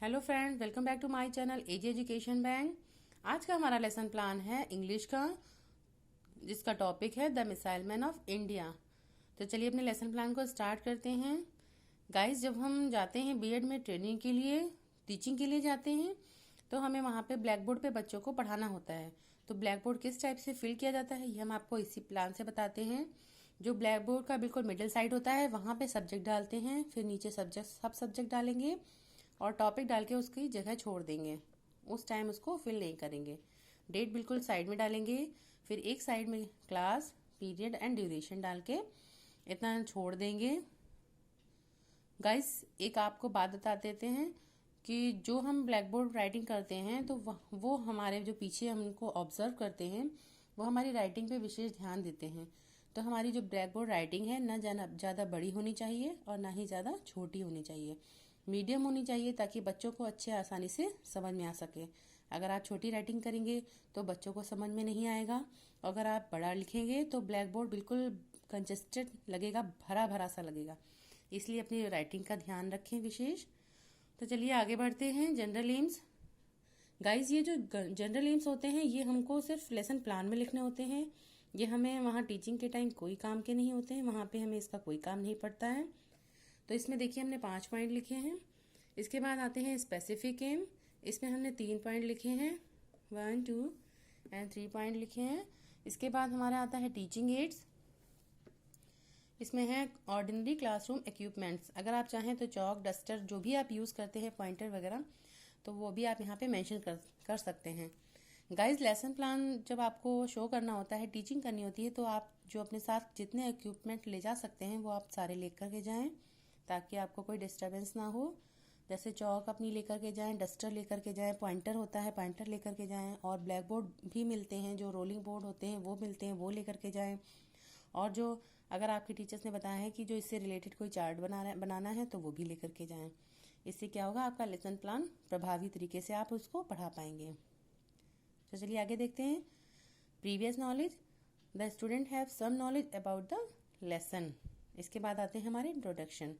Hello friends, welcome back to my channel AG education bank. आज का हमारा lesson plan है इंग्लिश का, जिसका टॉपिक है the missile man of India. तो चलिए अपने लेसन प्लान को स्टार्ट करते हैं। गाइस, जब हम जाते हैं बीएड में ट्रेनिंग के लिए, टीचिंग के लिए जाते हैं, तो हमें वहाँ पे ब्लैक बोर्ड पे बच्चों को पढ़ाना होता है। तो ब्लैक बोर्ड किस टाइप से फिल किया जाता है ये हम आपको इसी प्लान से बताते हैं। जो ब्लैक बोर्ड का बिल्कुल मिडिल साइड होता है वहाँ पे सब्जेक्ट डालते हैं, फिर नीचे सब सब्जेक्ट डालेंगे और टॉपिक डाल के उसकी जगह छोड़ देंगे। उस टाइम उसको फिल नहीं करेंगे। डेट बिल्कुल साइड में डालेंगे, फिर एक साइड में क्लास, पीरियड एंड ड्यूरेशन डाल के इतना छोड़ देंगे। गाइस, एक आपको बात बता देते हैं कि जो हम ब्लैक बोर्ड राइटिंग करते हैं तो वो हमारे जो पीछे हम उनको ऑब्जर्व करते हैं वो हमारी राइटिंग पे विशेष ध्यान देते हैं। तो हमारी जो ब्लैक बोर्ड राइटिंग है ना ज़्यादा बड़ी होनी चाहिए और ना ही ज़्यादा छोटी होनी चाहिए, मीडियम होनी चाहिए, ताकि बच्चों को अच्छे आसानी से समझ में आ सके। अगर आप छोटी राइटिंग करेंगे तो बच्चों को समझ में नहीं आएगा। अगर आप बड़ा लिखेंगे तो ब्लैक बोर्ड बिल्कुल कंजेस्टेड लगेगा, भरा भरा सा लगेगा। इसलिए अपनी राइटिंग का ध्यान रखें विशेष। तो चलिए आगे बढ़ते हैं। General AIIMS. गाइस, ये जो जनरल एम्स होते हैं ये हमको सिर्फ लेसन प्लान में लिखने होते हैं। ये हमें वहाँ टीचिंग के टाइम कोई काम के नहीं होते हैं, वहाँ पे हमें इसका कोई काम नहीं पड़ता है। तो इसमें देखिए हमने 5 पॉइंट लिखे हैं। इसके बाद आते हैं स्पेसिफिक एम। इसमें हमने 3 पॉइंट लिखे हैं, 1, 2 एंड 3 पॉइंट लिखे हैं। इसके बाद हमारा आता है टीचिंग एड्स। इसमें है ऑर्डिनरी क्लासरूम इक्विपमेंट्स। अगर आप चाहें तो चौक, डस्टर, जो भी आप यूज़ करते हैं, पॉइंटर वगैरह, तो वो भी आप यहाँ पे मेंशन कर सकते हैं। गाइस, लेसन प्लान जब आपको शो करना होता है, टीचिंग करनी होती है, तो आप जो अपने साथ जितने इक्विपमेंट ले जा सकते हैं वो आप सारे लेकर के जाएं, ताकि आपको कोई डिस्टर्बेंस ना हो। जैसे चौक अपनी लेकर के जाएं, डस्टर लेकर के जाएं, पॉइंटर होता है पॉइंटर लेकर के जाएं, और ब्लैक बोर्ड भी मिलते हैं, जो रोलिंग बोर्ड होते हैं वो मिलते हैं, वो लेकर के जाएं। और जो अगर आपके टीचर्स ने बताया है कि जो इससे रिलेटेड कोई चार्ट बनाना है तो वो भी लेकर के जाएं। इससे क्या होगा, आपका लेसन प्लान प्रभावी तरीके से आप उसको पढ़ा पाएंगे। तो चलिए आगे देखते हैं। Previous knowledge. The student have some knowledge about the lesson. इसके बाद आते हैं हमारे इंट्रोडक्शन।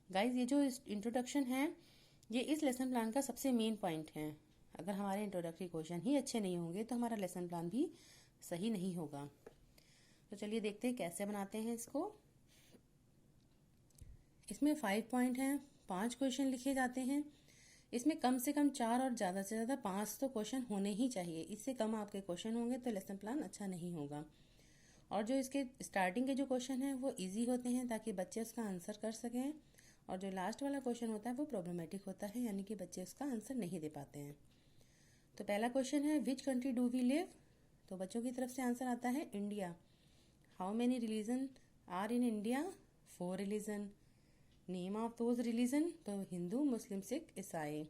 गाइज, ये जो इंट्रोडक्शन है ये इस लेसन प्लान का सबसे मेन पॉइंट है। अगर हमारे इंट्रोडक्टरी क्वेश्चन ही अच्छे नहीं होंगे तो हमारा लेसन प्लान भी सही नहीं होगा। तो चलिए देखते हैं कैसे बनाते हैं इसको। इसमें 5 पॉइंट हैं, 5 क्वेश्चन लिखे जाते हैं। इसमें कम से कम 4 और ज़्यादा से ज़्यादा 5 तो क्वेश्चन होने ही चाहिए। इससे कम आपके क्वेश्चन होंगे तो लेसन प्लान अच्छा नहीं होगा। और जो इसके स्टार्टिंग के जो क्वेश्चन हैं वो इजी होते हैं, ताकि बच्चे उसका आंसर कर सकें। और जो लास्ट वाला क्वेश्चन होता है वो प्रॉब्लमेटिक होता है, यानी कि बच्चे उसका आंसर नहीं दे पाते हैं। तो पहला क्वेश्चन है, which country do we live. तो बच्चों की तरफ से आंसर आता है India. How many religion are in India. 4 religion. Name of those religion, तो हिंदू, मुस्लिम, सिख, ईसाई।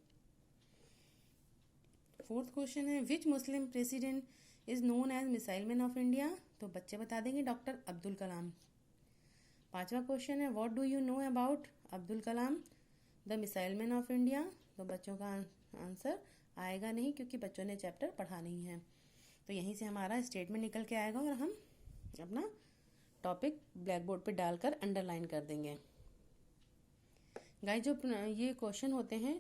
4th क्वेश्चन है, which Muslim president is known as missile man of India. तो बच्चे बता देंगे डॉक्टर अब्दुल कलाम। 5वां क्वेश्चन है, what do you know about Abdul Kalam the missile man of India. तो बच्चों का आंसर आएगा नहीं, क्योंकि बच्चों ने चैप्टर पढ़ा नहीं है। तो यहीं से हमारा स्टेटमेंट निकल के आएगा और हम अपना टॉपिक ब्लैक बोर्ड पे डालकर अंडरलाइन कर देंगे। गाइस, जो ये क्वेश्चन होते हैं,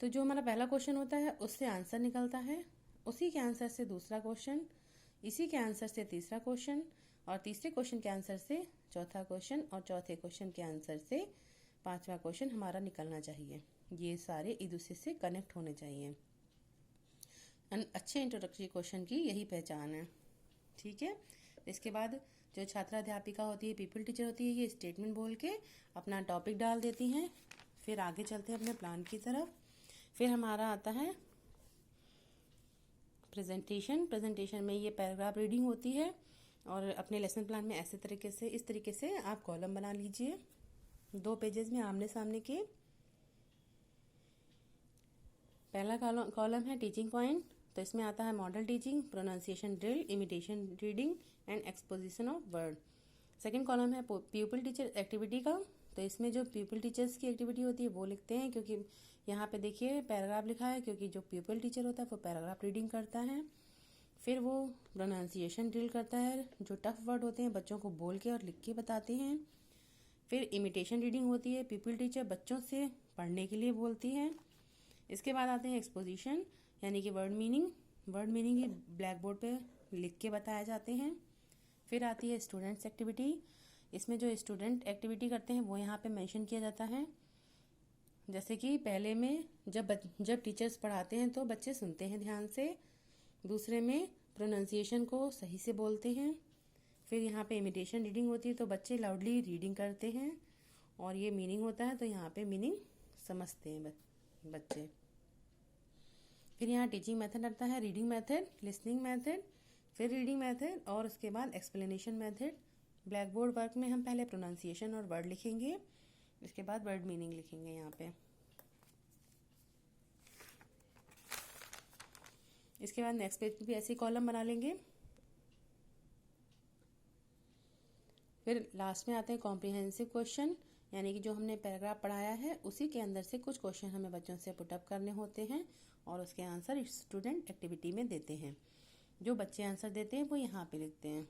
तो जो हमारा पहला क्वेश्चन होता है उससे आंसर निकलता है, उसी के आंसर से दूसरा क्वेश्चन, इसी के आंसर से तीसरा क्वेश्चन, और तीसरे क्वेश्चन के आंसर से चौथा क्वेश्चन, और चौथे क्वेश्चन के आंसर से 5वां क्वेश्चन हमारा निकलना चाहिए। ये सारे एक दूसरे से कनेक्ट होने चाहिए। अच्छे इंट्रोडक्टरी क्वेश्चन की यही पहचान है, ठीक है। इसके बाद जो छात्राध्यापिका होती है, पीपल टीचर होती है, ये स्टेटमेंट बोल के अपना टॉपिक डाल देती हैं। फिर आगे चलते हैं अपने प्लान की तरफ। फिर हमारा आता है प्रेजेंटेशन। प्रेजेंटेशन में ये पैराग्राफ रीडिंग होती है, और अपने लेसन प्लान में ऐसे तरीके से, इस तरीके से आप कॉलम बना लीजिए 2 पेजेस में आमने सामने के। पहला कॉलम है टीचिंग पॉइंट। तो इसमें आता है model teaching, pronunciation drill, imitation reading and exposition of word. Second column है पीपल टीचर एक्टिविटी का। तो इसमें जो पीपल टीचर्स की एक्टिविटी होती है वो लिखते हैं, क्योंकि यहाँ पे देखिए पैराग्राफ लिखा है, क्योंकि जो पीपल टीचर होता है वो पैराग्राफ रीडिंग करता है। फिर वो प्रोनाउंसिएशन ड्रिल करता है, जो टफ वर्ड होते हैं बच्चों को बोल के और लिख के बताते हैं। फिर इमिटेशन रीडिंग होती है, पीपल टीचर बच्चों से पढ़ने के लिए बोलती है। इसके बाद आते हैं एक्सपोजिशन यानी कि वर्ड मीनिंग। वर्ड मीनिंग ये ब्लैक बोर्ड पे लिख के बताए जाते हैं। फिर आती है स्टूडेंट्स एक्टिविटी। इसमें जो स्टूडेंट एक्टिविटी करते हैं वो यहाँ पे मेंशन किया जाता है। जैसे कि पहले में जब टीचर्स पढ़ाते हैं तो बच्चे सुनते हैं ध्यान से। दूसरे में प्रोनाउंसिएशन को सही से बोलते हैं। फिर यहाँ पे इमिटेशन रीडिंग होती है तो बच्चे लाउडली रीडिंग करते हैं। और ये मीनिंग होता है तो यहाँ पे मीनिंग समझते हैं बच्चे। फिर यहाँ टीचिंग मेथड आता है, रीडिंग मेथड, लिसनिंग मेथड, फिर रीडिंग मेथड और उसके बाद explanation method. Black board work में हम पहले प्रोनाउंसिएशन और वर्ड लिखेंगे, इसके बाद वर्ड मीनिंग लिखेंगे यहाँ पे। इसके बाद नेक्स्ट पेज पे भी ऐसे कॉलम बना लेंगे। फिर लास्ट में आते हैं कॉम्प्रिहेंसिव क्वेश्चन, यानी कि जो हमने पैराग्राफ पढ़ाया है उसी के अंदर से कुछ क्वेश्चन हमें बच्चों से पुटअप करने होते हैं और उसके आंसर स्टूडेंट एक्टिविटी में देते हैं। जो बच्चे आंसर देते हैं वो यहाँ पे लिखते हैं।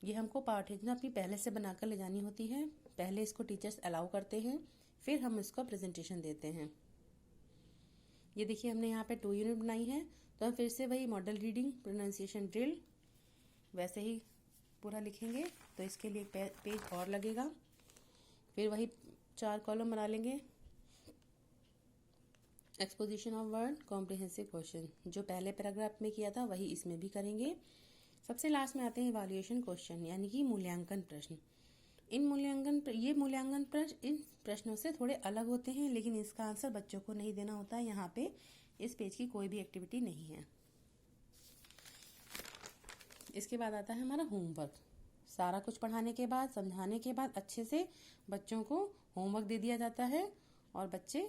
ये हमको पार्ट योजना अपनी पहले से बनाकर ले जानी होती है। पहले इसको टीचर्स अलाउ करते हैं, फिर हम इसको प्रेजेंटेशन देते हैं। ये देखिए हमने यहाँ पे 2 यूनिट बनाई है, तो हम फिर से वही मॉडल रीडिंग, प्रोनाउंसिएशन ड्रिल वैसे ही पूरा लिखेंगे। तो इसके लिए एक पेज और लगेगा। फिर वही 4 कॉलम बना लेंगे। Exposition of word, comprehensive question, जो पहले पैराग्राफ में किया था वही इसमें भी करेंगे। सबसे लास्ट में आते हैं इवैल्यूएशन क्वेश्चन, यानी कि मूल्यांकन प्रश्न। ये मूल्यांकन प्रश्न इन प्रश्नों से थोड़े अलग होते हैं, लेकिन इसका आंसर बच्चों को नहीं देना होता है। यहाँ पे इस पेज की कोई भी एक्टिविटी नहीं है। इसके बाद आता है हमारा होमवर्क। सारा कुछ पढ़ाने के बाद, समझाने के बाद अच्छे से बच्चों को होमवर्क दे दिया जाता है और बच्चे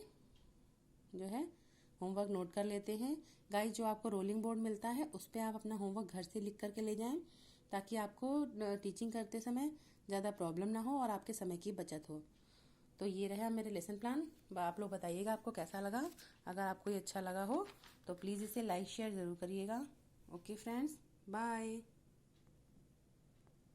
जो है होमवर्क नोट कर लेते हैं। गाइस, जो आपको रोलिंग बोर्ड मिलता है उस पर आप अपना होमवर्क घर से लिख करके ले जाएं, ताकि आपको टीचिंग करते समय ज़्यादा प्रॉब्लम ना हो और आपके समय की बचत हो। तो ये रहा मेरे लेसन प्लान। आप लोग बताइएगा आपको कैसा लगा। अगर आपको ये अच्छा लगा हो तो प्लीज़ इसे लाइक शेयर ज़रूर करिएगा। Okay friends, bye.